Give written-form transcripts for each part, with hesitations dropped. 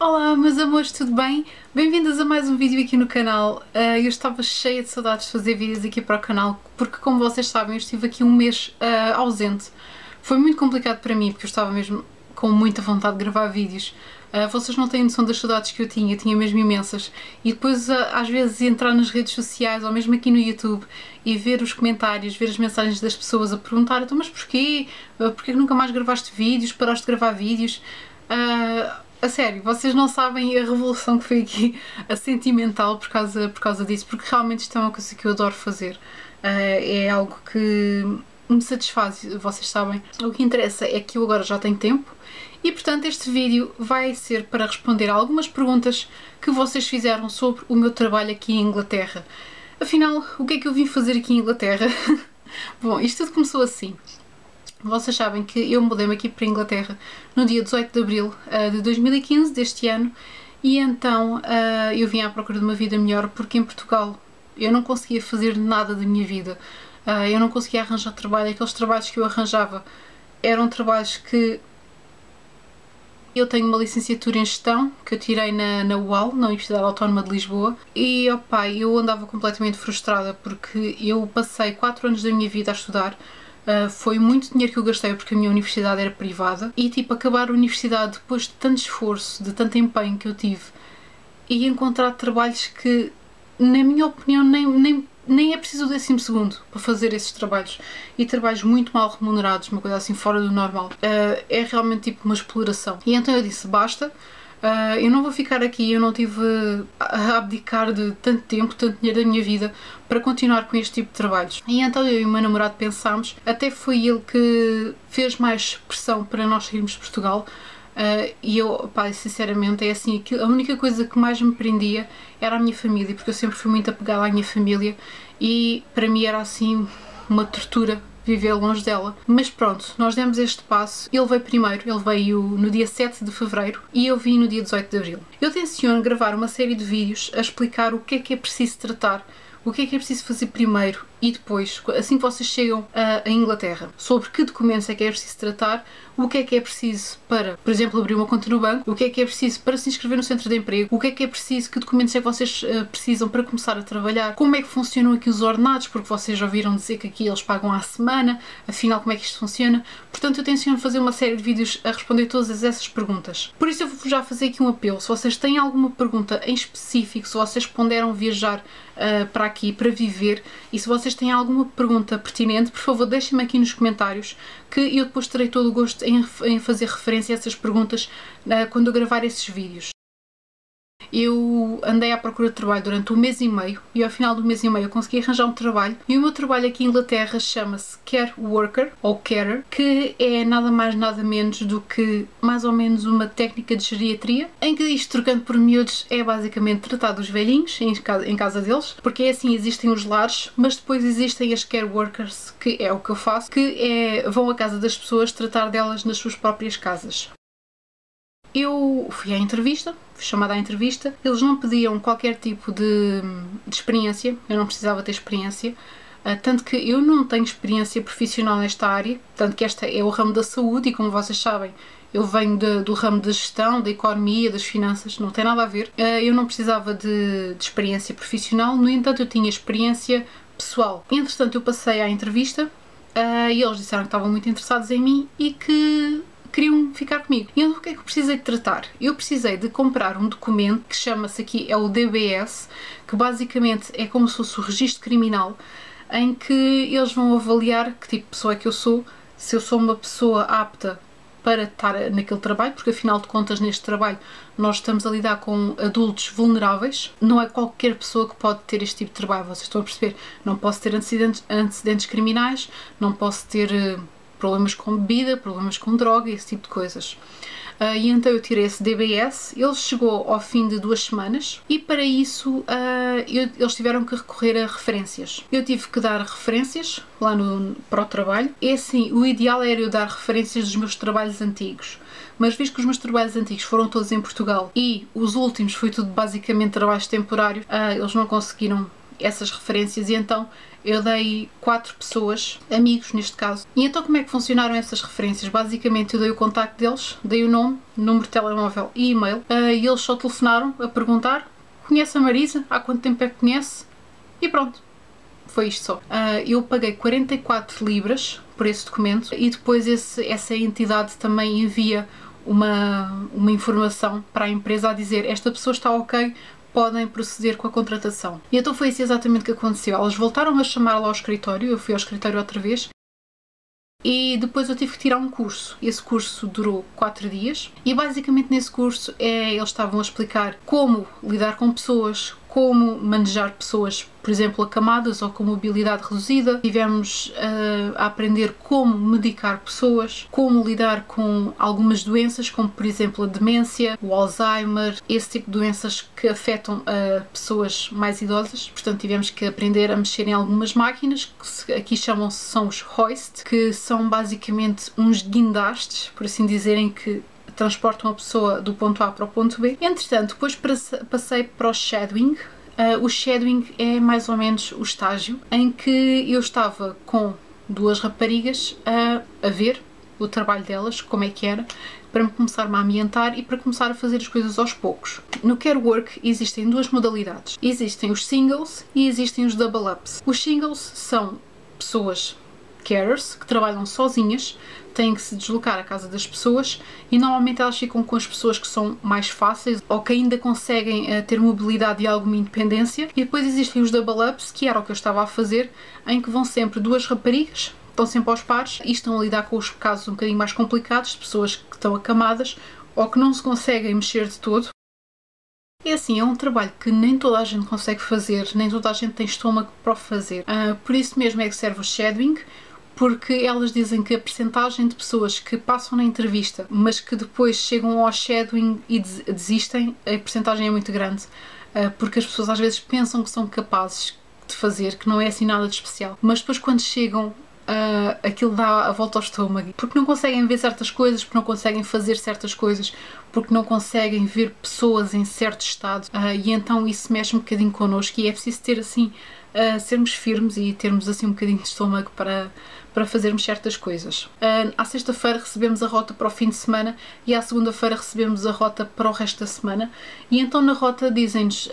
Olá meus amores, tudo bem? Bem-vindas a mais um vídeo aqui no canal. Eu estava cheia de saudades de fazer vídeos aqui para o canal porque, como vocês sabem, eu estive aqui um mês ausente. Foi muito complicado para mim porque eu estava mesmo com muita vontade de gravar vídeos. Vocês não têm noção das saudades que eu tinha mesmo imensas. E depois às vezes entrar nas redes sociais ou mesmo aqui no YouTube e ver os comentários, ver as mensagens das pessoas a perguntar: então, mas porquê? Porquê que nunca mais gravaste vídeos? Paraste de gravar vídeos? A sério, vocês não sabem a revolução que foi aqui, a sentimental por causa disso, porque realmente isto é uma coisa que eu adoro fazer. É algo que me satisfaz, vocês sabem. O que interessa é que eu agora já tenho tempo e, portanto, este vídeo vai ser para responder a algumas perguntas que vocês fizeram sobre o meu trabalho aqui em Inglaterra. Afinal, o que é que eu vim fazer aqui em Inglaterra? Bom, isto tudo começou assim. Vocês sabem que eu mudei-me aqui para a Inglaterra no dia 18 de Abril de 2015, deste ano, e então eu vim à procura de uma vida melhor porque em Portugal eu não conseguia fazer nada da minha vida. Eu não conseguia arranjar trabalho, aqueles trabalhos que eu arranjava eram trabalhos que... Eu tenho uma licenciatura em gestão que eu tirei na UAL, na Universidade Autónoma de Lisboa, e opá, eu andava completamente frustrada porque eu passei 4 anos da minha vida a estudar. Foi muito dinheiro que eu gastei porque a minha universidade era privada e tipo, acabar a universidade depois de tanto esforço, de tanto empenho que eu tive e encontrar trabalhos que, na minha opinião, nem é preciso o 12º para fazer esses trabalhos, e trabalhos muito mal remunerados, uma coisa assim fora do normal, é realmente tipo uma exploração. E então eu disse, basta. Eu não vou ficar aqui, eu não tive a abdicar de tanto tempo, tanto dinheiro da minha vida para continuar com este tipo de trabalhos. E então eu e o meu namorado pensámos, até foi ele que fez mais pressão para nós sairmos de Portugal, e eu, pá, sinceramente, é assim, a única coisa que mais me prendia era a minha família, porque eu sempre fui muito apegada à minha família e para mim era assim uma tortura viver longe dela. Mas pronto, nós demos este passo. Ele veio primeiro, ele veio no dia 7 de Fevereiro e eu vim no dia 18 de Abril. Eu tenciono gravar uma série de vídeos a explicar o que é preciso tratar, o que é preciso fazer primeiro e depois, assim que vocês chegam à Inglaterra, sobre que documentos é preciso tratar, o que é preciso para, por exemplo, abrir uma conta no banco, o que é preciso para se inscrever no centro de emprego, o que é preciso, que documentos é que vocês precisam para começar a trabalhar, como é que funcionam aqui os ordenados, porque vocês já ouviram dizer que aqui eles pagam à semana, afinal como é que isto funciona. Portanto, eu tenciono fazer uma série de vídeos a responder todas essas perguntas. Por isso eu vou já fazer aqui um apelo: se vocês têm alguma pergunta em específico, se vocês ponderam viajar para aqui, para viver, e se vocês têm alguma pergunta pertinente, por favor deixem-me aqui nos comentários, que eu depois terei todo o gosto em fazer referência a essas perguntas quando eu gravar esses vídeos. Eu andei à procura de trabalho durante 1 mês e meio e ao final do mês e meio eu consegui arranjar um trabalho, e o meu trabalho aqui em Inglaterra chama-se Care Worker ou Carer, que é nada mais nada menos do que mais ou menos uma técnica de geriatria, em que isto, trocando por miúdos, é basicamente tratar dos velhinhos em casa deles, porque é assim, existem os lares, mas depois existem as Care Workers, que é o que eu faço, que vão à casa das pessoas tratar delas nas suas próprias casas. Eu fui à entrevista, fui chamada à entrevista, eles não pediam qualquer tipo de experiência, eu não precisava ter experiência, tanto que eu não tenho experiência profissional nesta área, tanto que esta é o ramo da saúde e, como vocês sabem, eu venho do ramo da gestão, da economia, das finanças, não tem nada a ver. Eu não precisava de experiência profissional, no entanto eu tinha experiência pessoal. Entretanto eu passei à entrevista e eles disseram que estavam muito interessados em mim e que queriam ficar comigo. E então o que é que eu precisei de tratar? Eu precisei de comprar um documento que chama-se aqui, é o DBS, que basicamente é como se fosse o registro criminal, em que eles vão avaliar que tipo de pessoa é que eu sou, se eu sou uma pessoa apta para estar naquele trabalho, porque afinal de contas neste trabalho nós estamos a lidar com adultos vulneráveis, não é qualquer pessoa que pode ter este tipo de trabalho, vocês estão a perceber? Não posso ter antecedentes criminais, não posso ter problemas com bebida, problemas com droga, esse tipo de coisas. E então eu tirei esse DBS, ele chegou ao fim de 2 semanas e para isso eles tiveram que recorrer a referências. Eu tive que dar referências lá para o trabalho. É assim, o ideal era eu dar referências dos meus trabalhos antigos, mas visto que os meus trabalhos antigos foram todos em Portugal e os últimos foi tudo basicamente trabalhos temporários, eles não conseguiram essas referências e então eu dei 4 pessoas, amigos neste caso. E então como é que funcionaram essas referências? Basicamente eu dei o contacto deles, dei o nome, número de telemóvel e e-mail e eles só telefonaram a perguntar: conhece a Marisa? Há quanto tempo é que conhece? E pronto. Foi isto só. Eu paguei 44 libras por esse documento e depois essa entidade também envia uma informação para a empresa a dizer: esta pessoa está ok, podem proceder com a contratação. E então foi isso exatamente o que aconteceu. Elas voltaram a chamar lá ao escritório, eu fui ao escritório outra vez e depois eu tive que tirar um curso. Esse curso durou 4 dias e basicamente nesse curso eles estavam a explicar como lidar com pessoas, como manejar pessoas, por exemplo, acamadas ou com mobilidade reduzida. Tivemos a aprender como medicar pessoas, como lidar com algumas doenças, como por exemplo a demência, o Alzheimer, esse tipo de doenças que afetam pessoas mais idosas. Portanto, tivemos que aprender a mexer em algumas máquinas, que aqui são os hoist, que são basicamente uns guindastes, por assim dizerem, que transportam a pessoa do ponto A para o ponto B. Entretanto, depois passei para o shadowing. O shadowing é mais ou menos o estágio em que eu estava com 2 raparigas a ver o trabalho delas, como é que era, para me começar a ambientar e para começar a fazer as coisas aos poucos. No Care Work existem 2 modalidades. Existem os singles e existem os double ups. Os singles são pessoas carers que trabalham sozinhas, têm que se deslocar à casa das pessoas e normalmente elas ficam com as pessoas que são mais fáceis ou que ainda conseguem ter mobilidade e alguma independência. E depois existem os double ups, que era o que eu estava a fazer, em que vão sempre 2 raparigas, estão sempre aos pares e estão a lidar com os casos um bocadinho mais complicados, de pessoas que estão acamadas ou que não se conseguem mexer de todo. É assim, é um trabalho que nem toda a gente consegue fazer, nem toda a gente tem estômago para o fazer. Por isso mesmo é que serve o shadowing, porque elas dizem que a percentagem de pessoas que passam na entrevista, mas que depois chegam ao shadowing e desistem, a percentagem é muito grande, porque as pessoas às vezes pensam que são capazes de fazer, que não é assim nada de especial, mas depois quando chegam aquilo dá a volta ao estômago, porque não conseguem ver certas coisas, porque não conseguem fazer certas coisas, porque não conseguem ver pessoas em certo estado, e então isso mexe um bocadinho connosco e é preciso ter assim, sermos firmes e termos assim um bocadinho de estômago para fazermos certas coisas. À sexta-feira recebemos a rota para o fim de semana e à segunda-feira recebemos a rota para o resto da semana e então na rota dizem-nos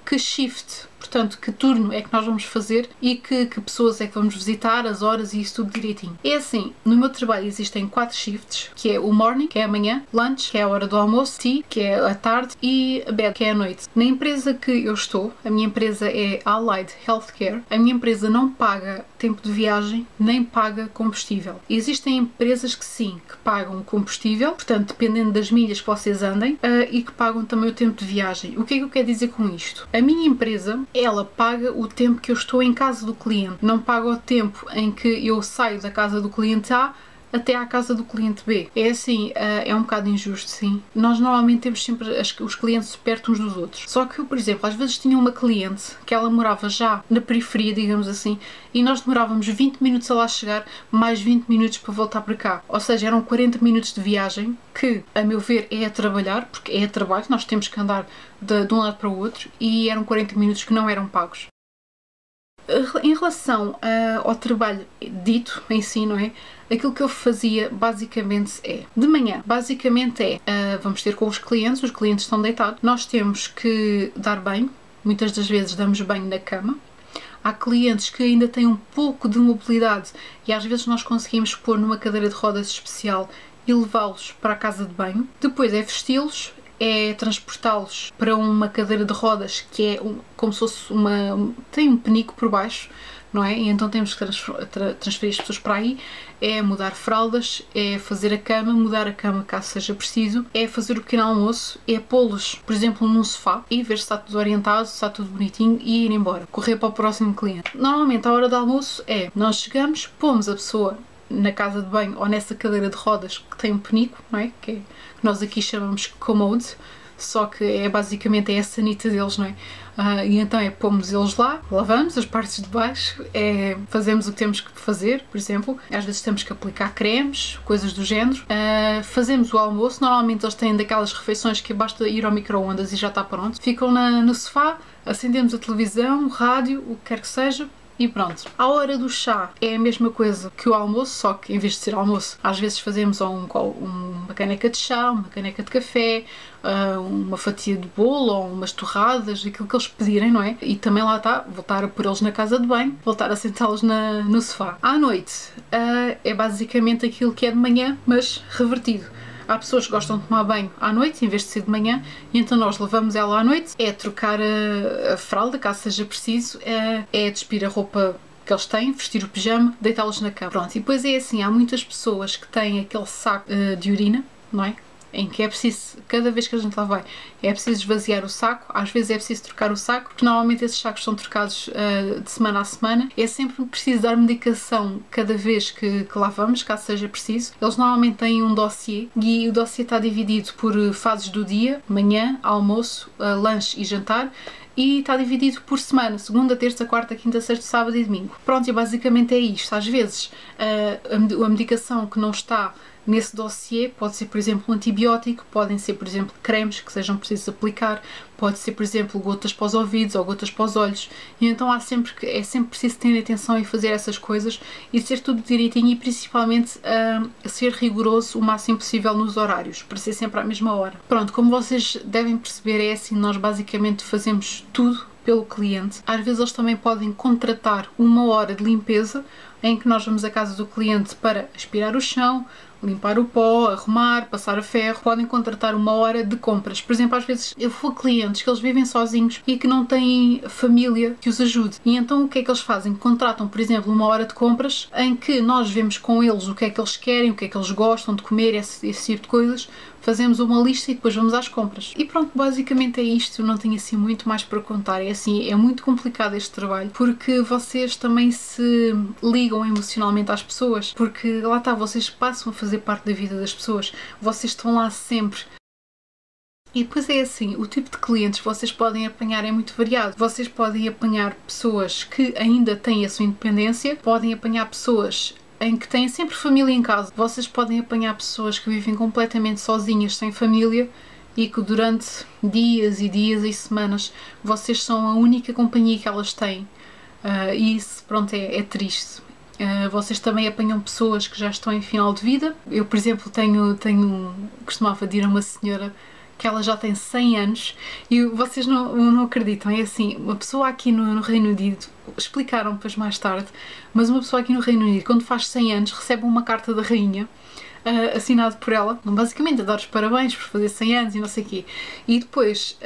que shift, portanto que turno é que nós vamos fazer e que pessoas é que vamos visitar, as horas e isso tudo direitinho. É assim, no meu trabalho existem 4 shifts, que é o morning, que é a manhã, lunch, que é a hora do almoço, tea, que é a tarde e bed, que é a noite. Na empresa que eu estou, a minha empresa é Allied Healthcare, a minha empresa não paga tempo de viagem, nem paga combustível. Existem empresas que sim, que pagam combustível, portanto dependendo das milhas que vocês andem, e que pagam também o tempo de viagem. O que é que eu quero dizer com isto? A minha empresa, ela paga o tempo que eu estou em casa do cliente, não paga o tempo em que eu saio da casa do cliente A até à casa do cliente B. É assim, é um bocado injusto, sim. Nós normalmente temos sempre os clientes perto uns dos outros. Só que eu, por exemplo, às vezes tinha uma cliente que ela morava já na periferia, digamos assim, e nós demorávamos 20 minutos a lá chegar, mais 20 minutos para voltar para cá. Ou seja, eram 40 minutos de viagem que, a meu ver, é a trabalhar, porque é a trabalho, nós temos que andar de um lado para o outro, e eram 40 minutos que não eram pagos. Em relação ao trabalho dito em si, não é? Aquilo que eu fazia basicamente é, de manhã, vamos ter com os clientes estão deitados, nós temos que dar banho, muitas das vezes damos banho na cama. Há clientes que ainda têm um pouco de mobilidade e às vezes nós conseguimos pôr numa cadeira de rodas especial e levá-los para a casa de banho. Depois é vesti-los, é transportá-los para uma cadeira de rodas que é como se fosse tem um penico por baixo, não é? E então temos que transferir as pessoas para aí, é mudar fraldas, é fazer a cama, mudar a cama caso seja preciso, é fazer o pequeno almoço, é pô-los, por exemplo, num sofá e ver se está tudo orientado, se está tudo bonitinho e ir embora, correr para o próximo cliente. Normalmente a hora do almoço nós chegamos, pomos a pessoa na casa de banho ou nessa cadeira de rodas que tem um penico, não é? Que nós aqui chamamos commode, só que é basicamente a sanita deles, não é? E então pomos eles lá, lavamos as partes de baixo, fazemos o que temos que fazer, por exemplo, às vezes temos que aplicar cremes, coisas do género, fazemos o almoço, normalmente eles têm daquelas refeições que basta ir ao micro-ondas e já está pronto, ficam no sofá, acendemos a televisão, o rádio, o que quer que seja, e pronto. À hora do chá é a mesma coisa que o almoço, só que em vez de ser almoço, às vezes fazemos uma caneca de chá, uma caneca de café, uma fatia de bolo ou umas torradas, aquilo que eles pedirem, não é? E também lá está, voltar a pôr eles na casa de banho, voltar a sentá-los no sofá. À noite é basicamente aquilo que é de manhã, mas revertido. Há pessoas que gostam de tomar banho à noite em vez de ser de manhã, e então nós lavamos ela à noite, é trocar a fralda, caso seja preciso, é despir a roupa que eles têm, vestir o pijama, deitá-los na cama. Pronto, e depois é assim, há muitas pessoas que têm aquele saco de urina, não é? Em que é preciso, cada vez que a gente lá vai, é preciso esvaziar o saco, às vezes é preciso trocar o saco, porque normalmente esses sacos são trocados de semana a semana. É sempre preciso dar medicação cada vez que lá vamos, caso seja preciso. Eles normalmente têm um dossiê, e o dossiê está dividido por fases do dia: manhã, almoço, lanche e jantar. E está dividido por semana: segunda, terça, quarta, quinta, sexta, sábado e domingo. Pronto, e basicamente é isto. Às vezes a medicação que não está nesse dossiê pode ser, por exemplo, um antibiótico, podem ser, por exemplo, cremes que sejam precisos aplicar, pode ser, por exemplo, gotas para os ouvidos ou gotas para os olhos, e então é sempre preciso ter atenção e fazer essas coisas e ser tudo direitinho, e principalmente ser rigoroso o máximo possível nos horários, para ser sempre à mesma hora. Pronto, como vocês devem perceber, é assim, nós basicamente fazemos tudo pelo cliente. Às vezes eles também podem contratar uma hora de limpeza, em que nós vamos à casa do cliente para aspirar o chão, limpar o pó, arrumar, passar a ferro. Podem contratar uma hora de compras. Por exemplo, às vezes eu vou a clientes que eles vivem sozinhos e que não têm família que os ajude. E então o que é que eles fazem? Contratam, por exemplo, uma hora de compras em que nós vemos com eles o que é que eles querem, o que é que eles gostam de comer, esse tipo de coisas. Fazemos uma lista e depois vamos às compras. E pronto, basicamente é isto. Eu não tenho assim muito mais para contar. É assim, é muito complicado este trabalho, porque vocês também se ligam emocionalmente às pessoas, porque lá está, vocês passam a fazer parte da vida das pessoas, vocês estão lá sempre. E depois é assim, o tipo de clientes que vocês podem apanhar é muito variado. Vocês podem apanhar pessoas que ainda têm a sua independência, podem apanhar pessoas em que têm sempre família em casa. Vocês podem apanhar pessoas que vivem completamente sozinhas, sem família, e que durante dias e dias e semanas vocês são a única companhia que elas têm. E isso, pronto, é triste. Vocês também apanham pessoas que já estão em final de vida. Eu, por exemplo, costumava dizer a uma senhora que ela já tem 100 anos, e vocês não acreditam, é assim, uma pessoa aqui no Reino Unido, explicaram depois mais tarde, mas uma pessoa aqui no Reino Unido, quando faz 100 anos, recebe uma carta da rainha, assinado por ela, basicamente a dar os parabéns por fazer 100 anos e não sei o quê. E depois,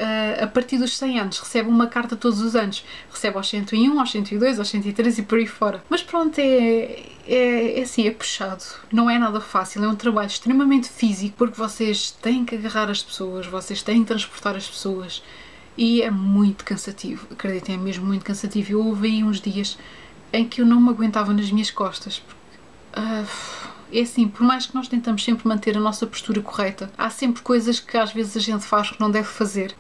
a partir dos 100 anos, recebe uma carta todos os anos. Recebe aos 101, aos 102, aos 103 e por aí fora. Mas pronto, é assim, é puxado. Não é nada fácil, é um trabalho extremamente físico, porque vocês têm que agarrar as pessoas, vocês têm que transportar as pessoas. E é muito cansativo, acreditem, é mesmo muito cansativo. Eu houve aí uns dias em que eu não me aguentava nas minhas costas, porque... é assim, por mais que nós tentamos sempre manter a nossa postura correta, há sempre coisas que às vezes a gente faz que não deve fazer,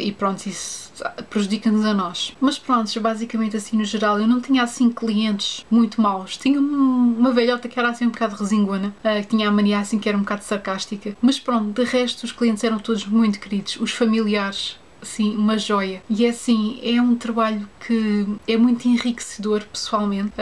e pronto, isso prejudica-nos a nós. Mas pronto, basicamente assim no geral, eu não tinha assim clientes muito maus. Tinha uma velhota que era assim um bocado resingona, que tinha a mania assim que era um bocado sarcástica, mas pronto, de resto os clientes eram todos muito queridos, os familiares, assim, uma joia. E é assim, é um trabalho que é muito enriquecedor pessoalmente,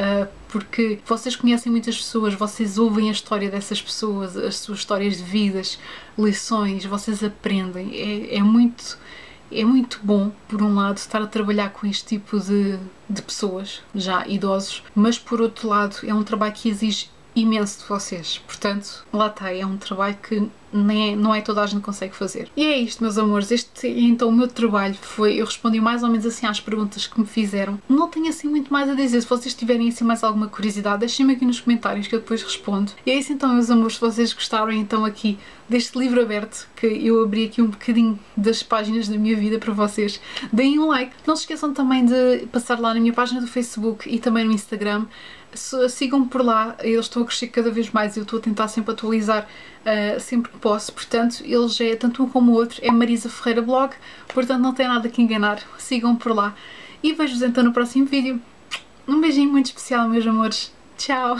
porque vocês conhecem muitas pessoas, vocês ouvem a história dessas pessoas, as suas histórias de vidas, lições, vocês aprendem. É muito bom, por um lado, estar a trabalhar com este tipo de pessoas, já idosos, mas por outro lado é um trabalho que exige imenso de vocês, portanto, lá está, é um trabalho que não é toda a gente consegue fazer. E é isto, meus amores, então o meu trabalho foi, eu respondi mais ou menos assim às perguntas que me fizeram. Não tenho assim muito mais a dizer, se vocês tiverem assim mais alguma curiosidade, deixem-me aqui nos comentários que eu depois respondo. E é isso então, meus amores, se vocês gostaram então aqui deste livro aberto, que eu abri aqui um bocadinho das páginas da minha vida para vocês, deem um like. Não se esqueçam também de passar lá na minha página do Facebook e também no Instagram. Sigam por lá, eles estão a crescer cada vez mais e eu estou a tentar sempre atualizar sempre que posso, portanto, eles é tanto um como o outro, é Marisa Ferreira Blog, portanto não tem nada que enganar, sigam por lá e vejo-vos então no próximo vídeo. Um beijinho muito especial, meus amores, tchau!